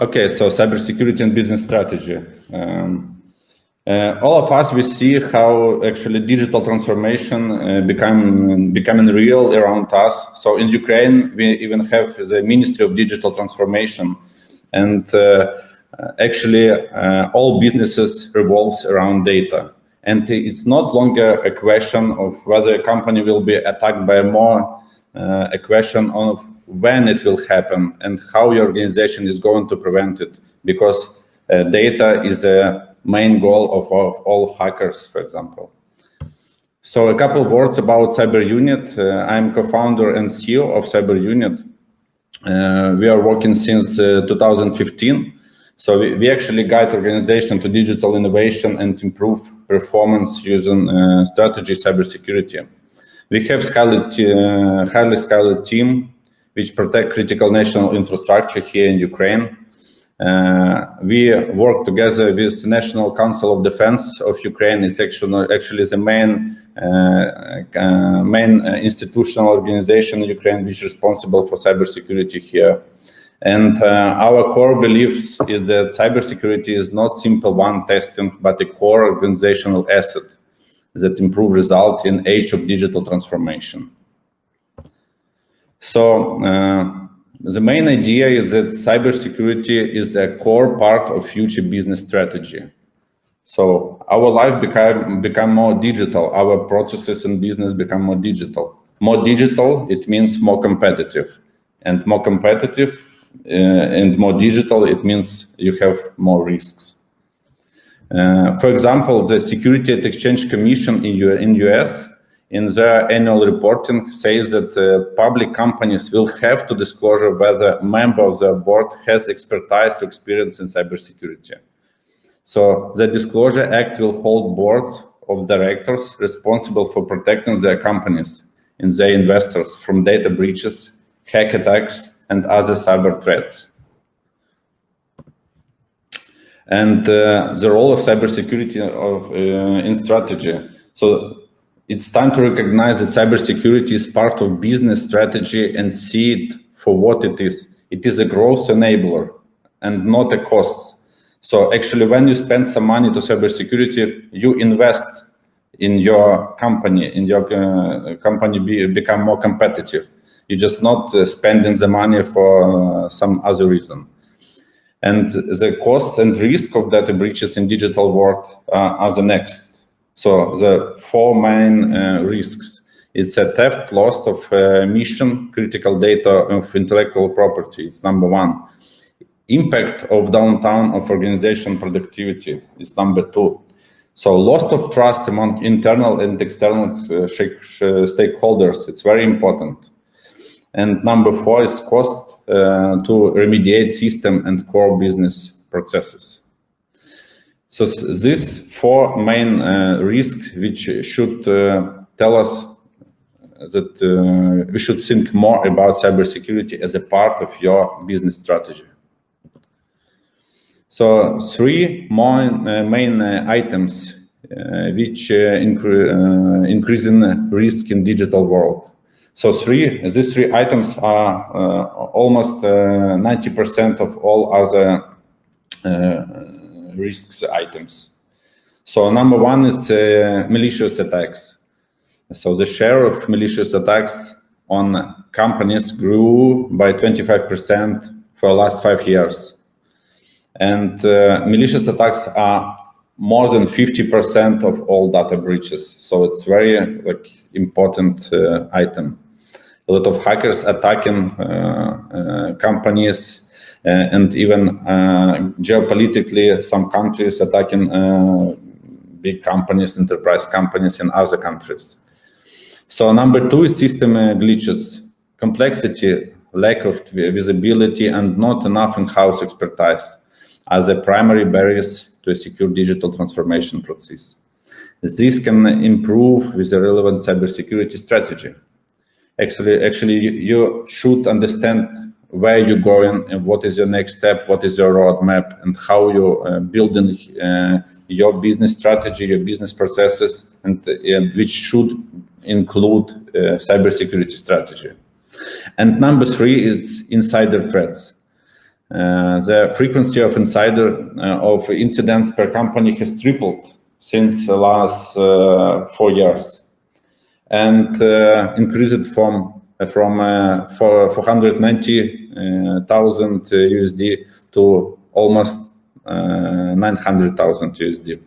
Okay, so cybersecurity and business strategy. All of us, we see how actually digital transformation becoming real around us. So in Ukraine, we even have the Ministry of Digital Transformation, and actually all businesses revolves around data. And it's not longer a question of whether a company will be attacked by a question of when it will happen and how your organization is going to prevent it, because data is a main goal of all hackers, for example. So a couple of words about Cyber Unit. I'm co-founder and CEO of Cyber Unit. We are working since 2015. So we actually guide organization to digital innovation and improve performance using strategy cybersecurity. We have highly skilled team which protect critical national infrastructure here in Ukraine. We work together with National Council of Defense of Ukraine. It's actually the main institutional organization in Ukraine which is responsible for cybersecurity here. And our core beliefs is that cybersecurity is not simple one testing, but a core organizational asset that improve result in age of digital transformation. So the main idea is that cybersecurity is a core part of future business strategy. So our life become more digital, our processes in business become more digital. More digital, it means more competitive. And more competitive and more digital, it means you have more risks. For example, the Security and Exchange Commission in US, in their annual reporting, says that public companies will have to disclose whether a member of their board has expertise or experience in cybersecurity. So the Disclosure Act will hold boards of directors responsible for protecting their companies and their investors from data breaches, hack attacks, and other cyber threats. And the role of cybersecurity in strategy. So it's time to recognize that cybersecurity is part of business strategy and see it for what it is. It is a growth enabler and not a cost. So actually, when you spend some money to cybersecurity, you invest in your company, become more competitive. You're just not spending the money for some other reason. And the costs and risk of data breaches in digital world are the next. So the four main risks. It's a theft, loss of mission critical data of intellectual property. It's number one. Impact of downturn of organization productivity is number two. So loss of trust among internal and external stakeholders. It's very important. And number four is cost to remediate system and core business processes. So these four main risks, which should tell us that we should think more about cybersecurity as a part of your business strategy. So three main items which increasing risk in digital world. So these three items are almost 90% of all other risks items. So number one is malicious attacks. So the share of malicious attacks on companies grew by 25% for the last 5 years. And malicious attacks are more than 50% of all data breaches. So it's very important item. A lot of hackers attacking companies and even geopolitically, some countries attacking big companies, enterprise companies in other countries. So number two is system glitches, complexity, lack of visibility, and not enough in-house expertise as the primary barriers to a secure digital transformation process. This can improve with a relevant cybersecurity strategy. Actually, you should understand where you're going and what is your next step, what is your roadmap, and how you're building your business strategy, your business processes, and which should include cybersecurity strategy. And number three, it's insider threats. the frequency of of incidents per company has tripled since the last 4 years, and increased from 490,000 USD to almost 900,000 USD.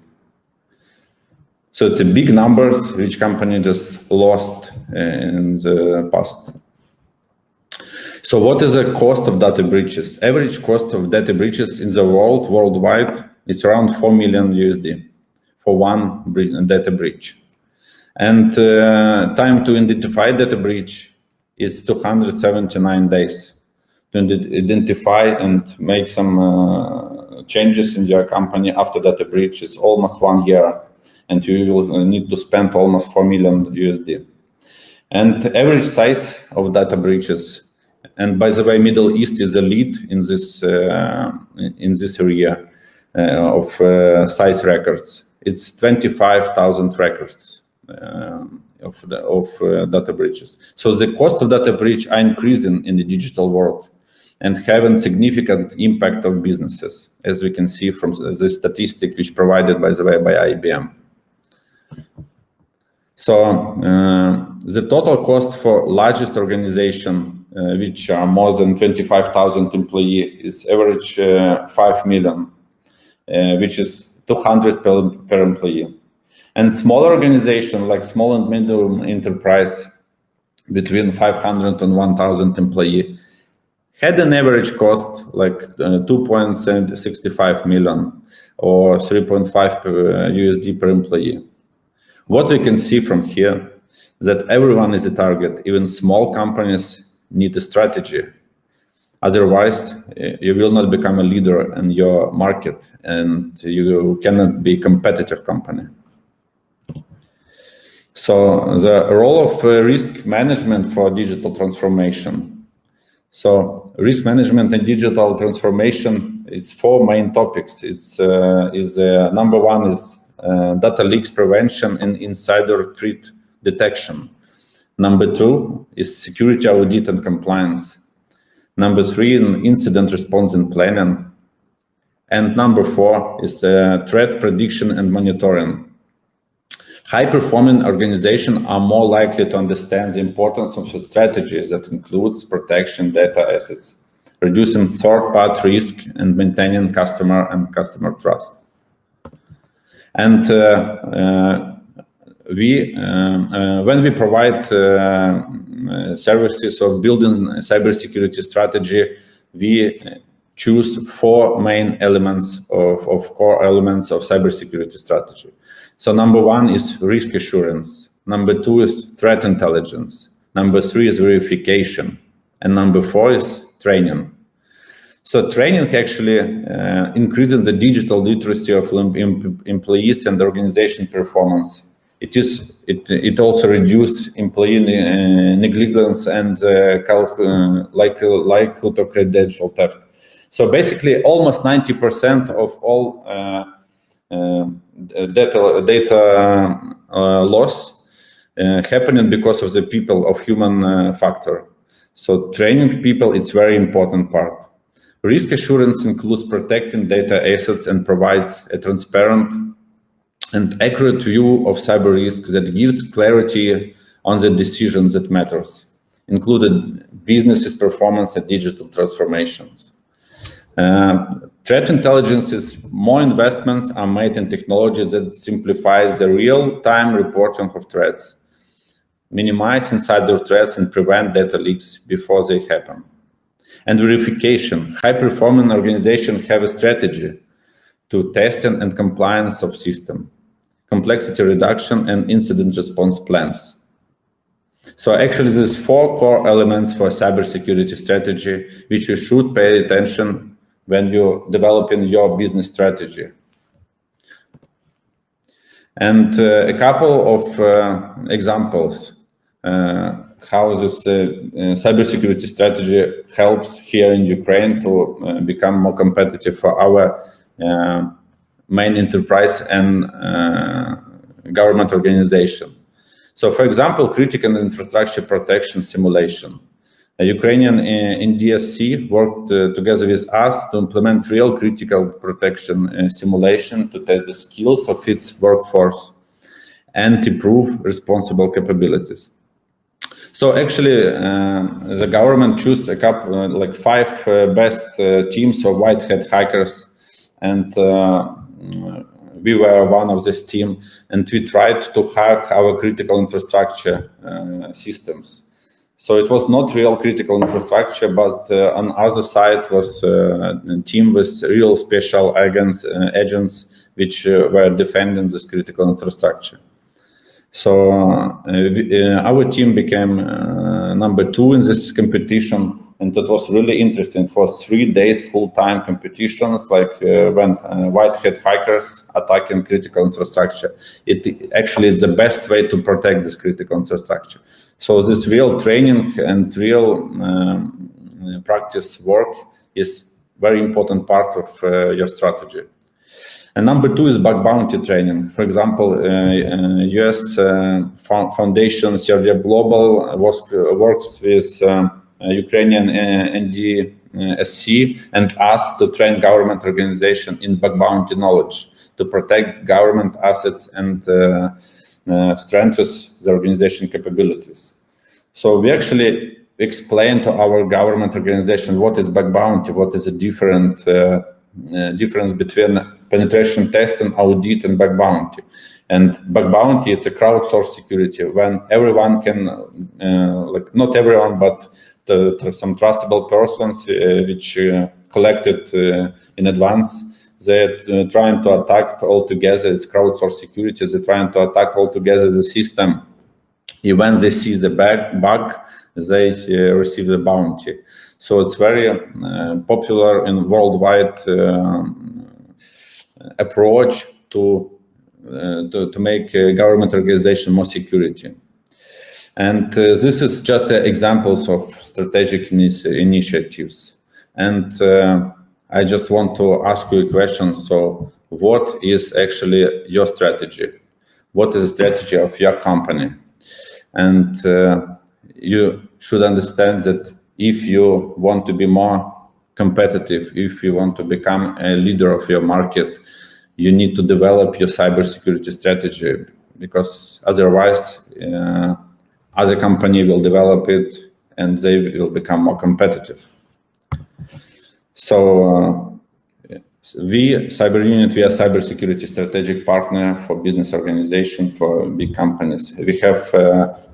So it's a big numbers which company just lost in the past. So what is the cost of data breaches? Average cost of data breaches in the worldwide is around 4 million USD for one data breach. And time to identify data breach is 279 days. To identify and make some changes in your company after data breach is almost 1 year, and you will need to spend almost 4 million USD. And average size of data breaches, and by the way, Middle East is the lead in this area of size records. It's 25,000 records of data breaches. So the cost of data breach are increasing in the digital world and having significant impact on businesses, as we can see from the statistic which provided, by the way, by IBM. So the total cost for largest organization, which are more than 25,000 employees, is average 5 million, which is 200 per employee. And smaller organization, like small and medium enterprise, between 500 and 1,000 employees, had an average cost like 2.65 million or 3.5 USD per employee. What we can see from here is that everyone is a target. Even small companies need a strategy. Otherwise, you will not become a leader in your market, and you cannot be a competitive company. So the role of risk management for digital transformation. So risk management and digital transformation is 4 main topics. It's number 1 is data leaks prevention and insider threat detection. Number 2 is security audit and compliance. Number 3, incident response and planning. And number 4 is threat prediction and monitoring. High-performing organizations are more likely to understand the importance of a strategy that includes protection data assets, reducing third-party risk, and maintaining customer trust. And when we provide services of building a cybersecurity strategy, we choose 4 main elements of core elements of cybersecurity strategy. So number 1 is risk assurance. Number 2 is threat intelligence. Number 3 is verification. And number 4 is training. So training actually increases the digital literacy of employees and organization performance. It also reduces employee negligence and likelihood of credential theft. So basically, almost 90% of all data loss happening because of the people, of human factor. So training people is very important part. Risk assurance includes protecting data assets and provides a transparent and accurate view of cyber risk that gives clarity on the decisions that matters, including businesses' performance and digital transformations. Threat intelligence is more investments are made in technologies that simplifies the real-time reporting of threats, minimize insider threats, and prevent data leaks before they happen. And verification. High-performing organizations have a strategy to testing and compliance of system, complexity reduction, and incident response plans. So actually, there's 4 core elements for cybersecurity strategy, which you should pay attention when you're developing your business strategy. And a couple of examples how this cybersecurity strategy helps here in Ukraine to become more competitive for our main enterprise and government organization. So for example, critical infrastructure protection simulation. A Ukrainian in DSC worked together with us to implement real critical protection simulation to test the skills of its workforce and improve responsible capabilities. So actually, the government chose a couple, like 5 best teams of white hat hackers, and we were one of this team, and we tried to hack our critical infrastructure systems. So it was not real critical infrastructure, but on the other side was a team with real special agents which were defending this critical infrastructure. So our team became number 2 in this competition, and it was really interesting. It was 3 days full-time competitions, like when white hat hackers attacking critical infrastructure. It actually is the best way to protect this critical infrastructure. So this real training and real practice work is very important part of your strategy. And number 2 is bug bounty training. For example, US Foundation Sergey Global works with Ukrainian NDSC and us to train government organization in bug bounty knowledge to protect government assets and strengthen the organization capabilities. So we actually explain to our government organization what is bug bounty, what is the difference between penetration test and audit and bug bounty. And bug bounty is a crowdsourced security when everyone can, like not everyone, but some trustable persons which collected in advance, they're trying to attack all together. It's crowdsourced security. They're trying to attack all together the system. And when they see the bug, they receive the bounty. So it's very popular in worldwide approach to make government organization more security. And this is just examples of strategic initiatives. And I just want to ask you a question. So what is actually your strategy? What is the strategy of your company? And you should understand that if you want to be more competitive, if you want to become a leader of your market, you need to develop your cybersecurity strategy, because otherwise other company will develop it and they will become more competitive. So we, Cyber Unit, we are cybersecurity strategic partner for business organization for big companies. We have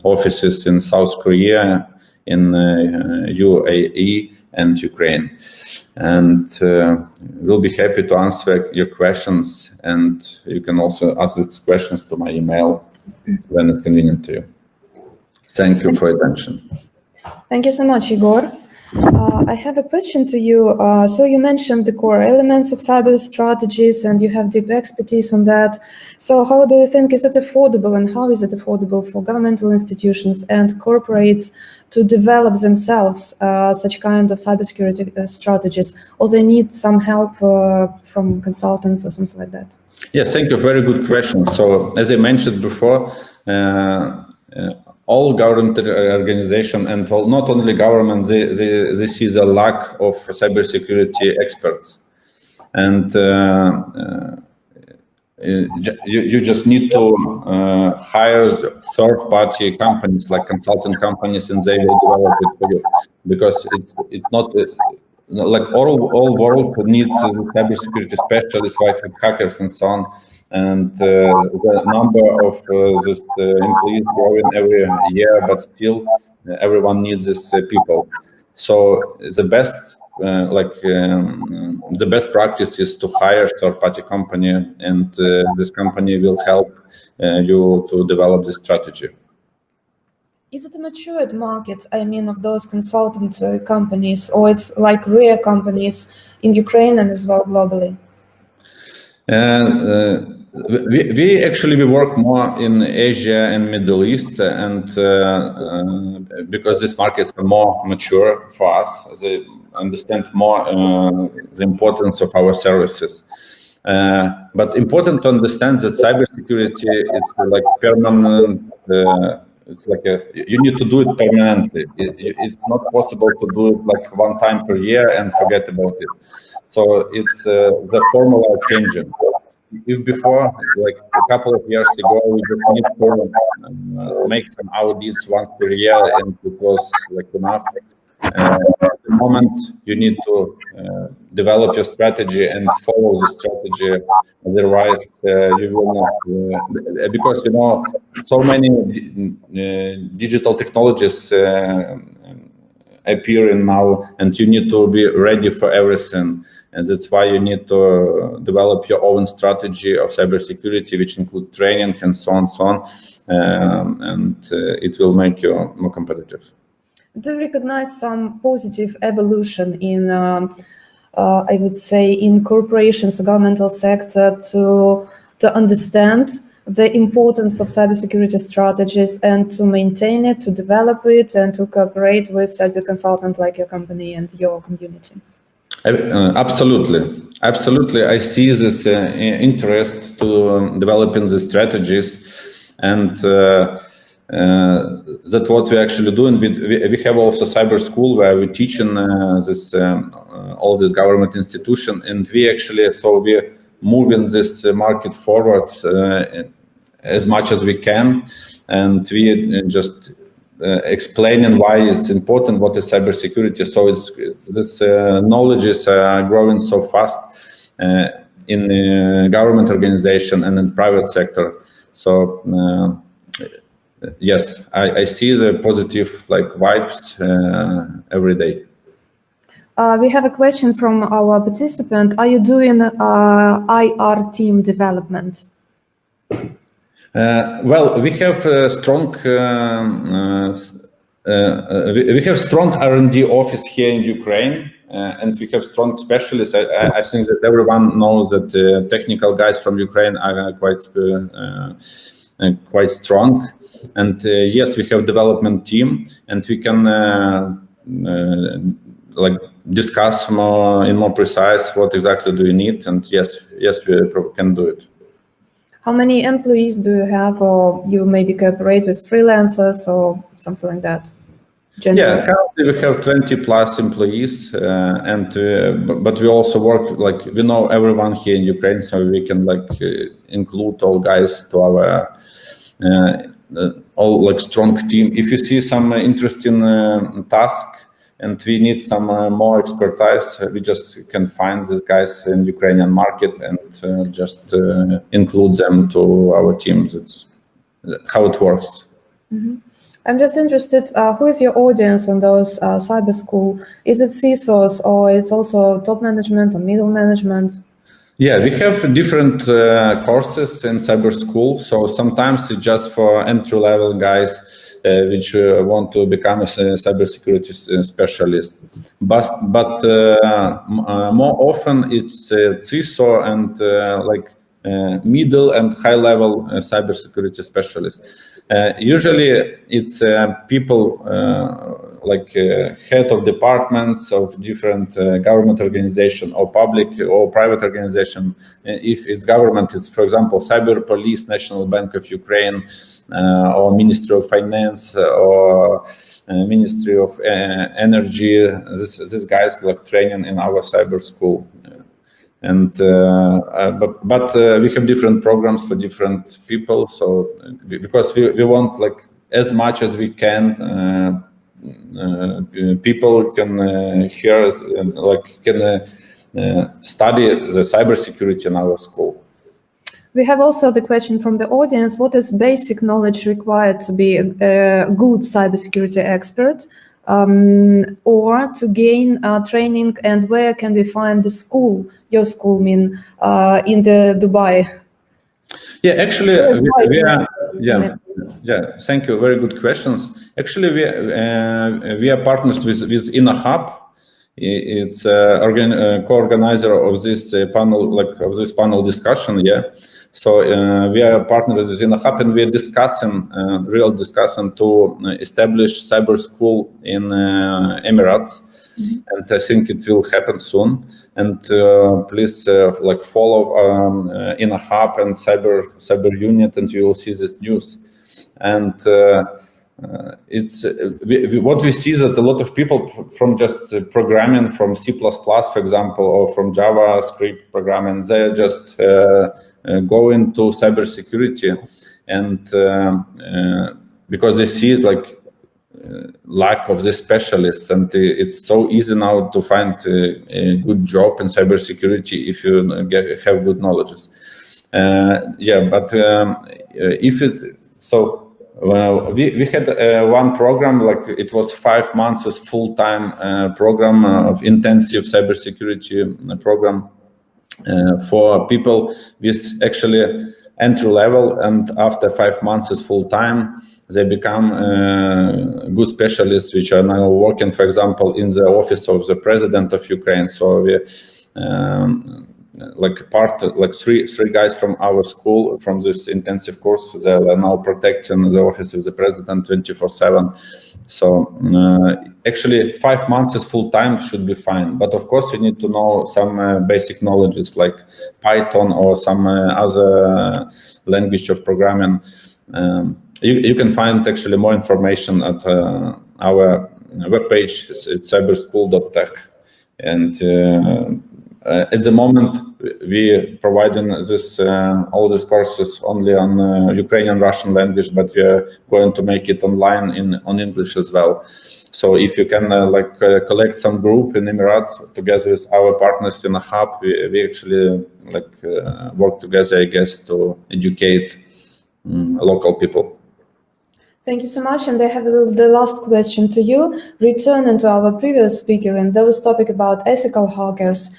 offices in South Korea, in UAE and Ukraine. And we'll be happy to answer your questions, and you can also ask these questions to my email when it's convenient to you. Thank you for your attention. Thank you so much, Yegor. I have a question to you. So you mentioned the core elements of cyber strategies and you have deep expertise on that. So how do you think, is it affordable, and how is it affordable for governmental institutions and corporates to develop themselves such kind of cybersecurity strategies, or they need some help from consultants or something like that? Yes, thank you. Very good question. So as I mentioned before, all government organizations, and not only government, they see the lack of cybersecurity experts. And you just need to hire third-party companies like consulting companies, and they will develop it for you. Because it's not like all world needs cybersecurity specialists, white hat hackers, and so on. And the number of these employees growing every year, but still everyone needs these people. So the best, the best practice is to hire a third-party company, and this company will help you to develop this strategy. Is it a matured market, I mean, of those consultant companies, or it's like rare companies in Ukraine and as well globally? We actually work more in Asia and Middle East, and because these markets are more mature for us, they understand more the importance of our services. But important to understand that cybersecurity, it's like permanent it's like you need to do it permanently. It's not possible to do it like one time per year and forget about it. So it's the formula changing. If before, like a couple of years ago, we just need to make some audits once per year, and it was like enough. At the moment, you need to develop your strategy and follow the strategy. Otherwise, you will not, because so many digital technologies appearing now, and you need to be ready for everything. And that's why you need to develop your own strategy of cybersecurity, which include training and so on, and it will make you more competitive. Do you recognize some positive evolution in, I would say, in corporations, governmental sector to understand the importance of cybersecurity strategies and to maintain it, to develop it, and to cooperate with such a consultant like your company and your community? Absolutely. I see this interest to developing the strategies, and that's what we actually do. And we have also cyber school where we teach in this all this government institution, and we actually we're moving this market forward as much as we can, and we just explaining why it's important, what is cybersecurity. So this knowledge is growing so fast in the government organization and in private sector. So yes, I see the positive vibes every day. We have a question from our participant. Are you doing IR team development? Well, we have strong R&D office here in Ukraine, and we have strong specialists. I think that everyone knows that technical guys from Ukraine are quite strong. And yes, we have development team, and we can discuss more precise what exactly do you need. And yes, we can do it. How many employees do you have, or you maybe cooperate with freelancers or something like that? Generally? Yeah, currently we have 20 plus employees, but we also work we know everyone here in Ukraine, so we can include all guys to our all strong team. If you see some interesting task and we need some more expertise, we just can find these guys in Ukrainian market and just include them to our teams. It's how it works. Mm-hmm. I'm just interested, who is your audience on those cyber school? Is it CISOs, or it's also top management or middle management? Yeah, we have different courses in cyber school. So sometimes it's just for entry-level guys which want to become a cybersecurity specialist. But more often it's CISO and middle and high-level cybersecurity specialists. Usually it's people head of departments of different government organization or public or private organization. If it's government, it's, for example, Cyber Police, National Bank of Ukraine, or Ministry of Finance, or Ministry of Energy. These guys training in our cyber school. And but we have different programs for different people. So because we want as much as we can, people can hear us and can study the cybersecurity in our school. We have also the question from the audience: what is basic knowledge required to be a good cybersecurity expert, or to gain training, and where can we find the school, your school, in the Dubai? Yeah, actually, thank you. Very good questions. Actually, we are partners with InnoHub. It's co-organizer of this panel discussion. Yeah, so we are partners with InnoHub, and we are discussing to establish cyber school in Emirates. And I think it will happen soon. And please follow InnoHub and cyber unit, and you will see this news. And what we see is that a lot of people from just programming from C++, for example, or from JavaScript programming, they just go into cybersecurity, and because they see it like lack of the specialists, and it's so easy now to find a good job in cybersecurity if you have good knowledges. But if it so. We had one program, like it was 5 months as full-time program of intensive cybersecurity program for people with actually entry level, and after 5 months as full-time, they become good specialists, which are now working, for example, in the office of the president of Ukraine. So we three guys from our school, from this intensive course, they are now protecting the office of the president 24/7. So actually 5 months is full time should be fine, but of course you need to know some basic knowledges like Python or some other language of programming. You can find actually more information at our webpage. It's cyberschool.tech, and at the moment, we providing this all these courses only on Ukrainian Russian language, but we are going to make it online on English as well. So if you can collect some group in Emirates together with our partners in a hub, we actually work together, I guess, to educate local people. Thank you so much. And I have the last question to you. Returning to our previous speaker and those topic about ethical hackers,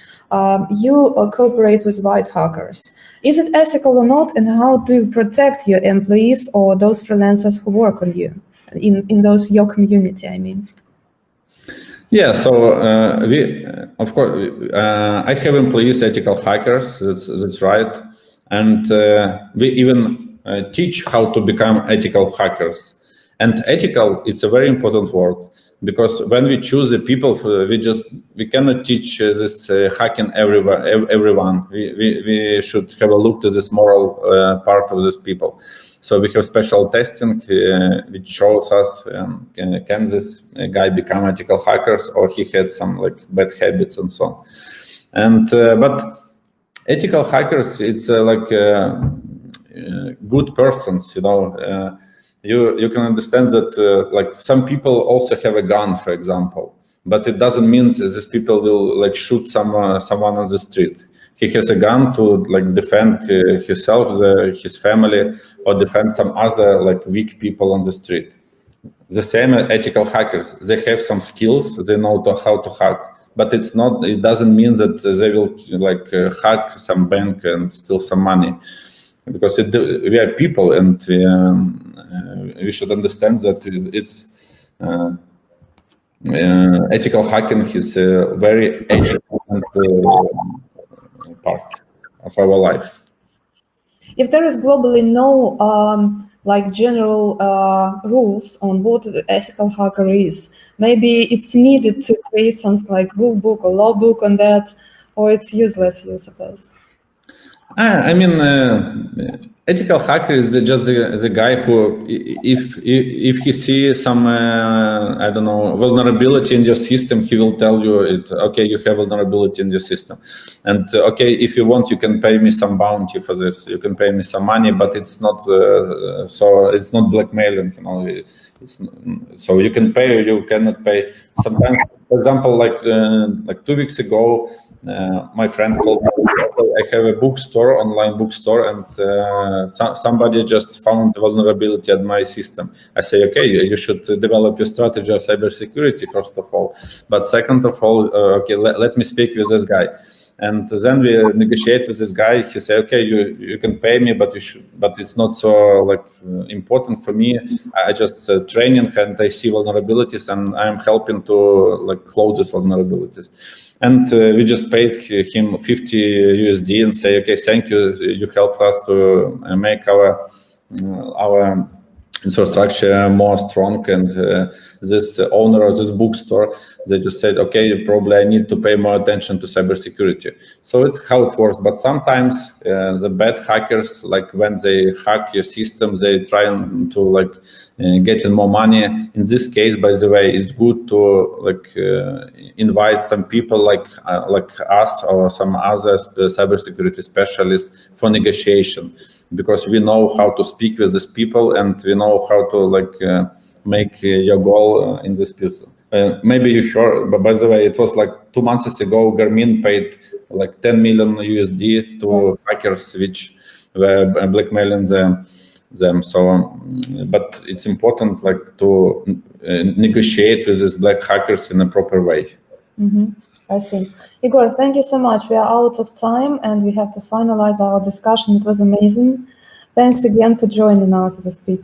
you cooperate with white hackers. Is it ethical or not? And how do you protect your employees or those freelancers who work on you in your community, I mean? Yeah, so we, of course, I have employees, ethical hackers, that's right. And we even teach how to become ethical hackers. And ethical, it's a very important word, because when we choose the people, we cannot teach this hacking everyone. We should have a look to this moral part of these people. So we have special testing which shows us can this guy become ethical hackers, or he had some bad habits and so on. And but ethical hackers, it's good persons, you know. You can understand that some people also have a gun, for example, but it doesn't mean that these people will shoot someone on the street. He has a gun to defend himself, his family, or defend some other weak people on the street. The same ethical hackers, they have some skills, they know how to hack, but it doesn't mean that they will hack some bank and steal some money, because we are people, and we should understand that it's ethical hacking is a very ethical part of our life. If there is globally no general rules on what the ethical hacker is, maybe it's needed to create something like rule book or law book on that, or it's useless, you suppose? I mean, ethical hacker is just the guy who, if he sees some, I don't know, vulnerability in your system, he will tell you it. Okay, you have vulnerability in your system, and okay, if you want, you can pay me some bounty for this. You can pay me some money, but it's not so it's not blackmailing. You know, so you can pay or you cannot pay. Sometimes, for example, like 2 weeks ago. My friend called me. I have a bookstore, online bookstore, and somebody just found the vulnerability at my system. I say, okay, you should develop your strategy of cybersecurity first of all, but second of all, okay, let me speak with this guy. And then we negotiate with this guy. He say, okay, you can pay me, but it's not so important for me. I just training and I see vulnerabilities, and I'm helping to close these vulnerabilities. And we just paid him 50 USD and say, okay, thank you. You helped us to make our infrastructure more strong, and this owner of this bookstore, they just said, okay, probably I need to pay more attention to cybersecurity. So it's how it works. But sometimes the bad hackers, like when they hack your system, they try to like get in more money. In this case, by the way, it's good to like invite some people like us or some other cybersecurity specialists for negotiation, because we know how to speak with these people, and we know how to like make your goal in this piece. Maybe you heard, but by the way, it was like 2 months ago, Garmin paid like 10 million USD to hackers which were blackmailing them. So, but it's important like to negotiate with these black hackers in a proper way. I see. Yegor, thank you so much. We are out of time and we have to finalize our discussion. It was amazing. Thanks again for joining us as a speaker.